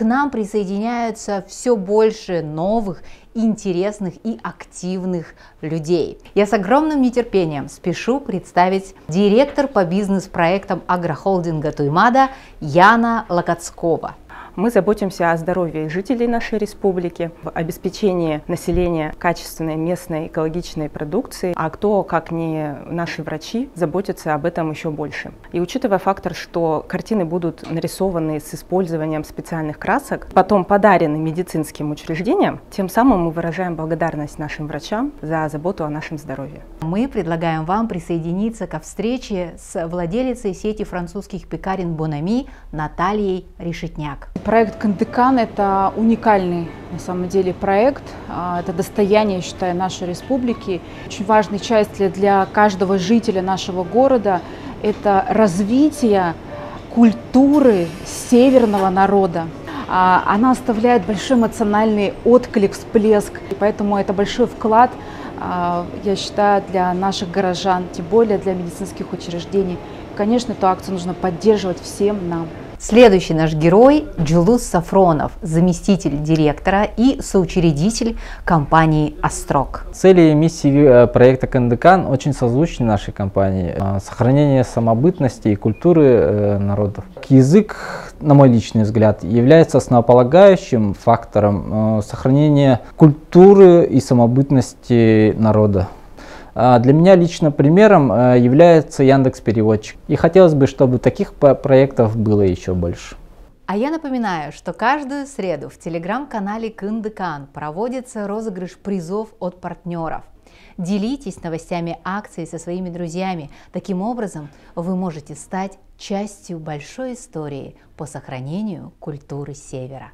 к нам присоединяются все больше новых, интересных и активных людей. Я с огромным нетерпением спешу представить директор по бизнес-проектам агрохолдинга Туймада Яна Локотскова. Мы заботимся о здоровье жителей нашей республики, в обеспечении населения качественной местной экологичной продукции, а кто, как не наши врачи, заботится об этом еще больше. И учитывая фактор, что картины будут нарисованы с использованием специальных красок, потом подарены медицинским учреждениям, тем самым мы выражаем благодарность нашим врачам за заботу о нашем здоровье. Мы предлагаем вам присоединиться ко встрече с владелицей сети французских пекарен Бонами Натальей Решетняк. Проект Кындыкан – это уникальный, на самом деле, проект. Это достояние, я считаю, нашей республики. Очень важная часть для каждого жителя нашего города – это развитие культуры северного народа. Она оставляет большой эмоциональный отклик, всплеск. И поэтому это большой вклад, я считаю, для наших горожан, тем более для медицинских учреждений. Конечно, эту акцию нужно поддерживать всем нам. Следующий наш герой – Джулус Сафронов, заместитель директора и соучредитель компании «Острог». Цели и миссии проекта Кындыкан очень созвучны нашей компании. Сохранение самобытности и культуры народов. Язык, на мой личный взгляд, является основополагающим фактором сохранения культуры и самобытности народа. Для меня лично примером является Яндекс.Переводчик. И хотелось бы, чтобы таких проектов было еще больше. А я напоминаю, что каждую среду в телеграм-канале Кындыкан проводится розыгрыш призов от партнеров. Делитесь новостями акции со своими друзьями. Таким образом, вы можете стать частью большой истории по сохранению культуры Севера.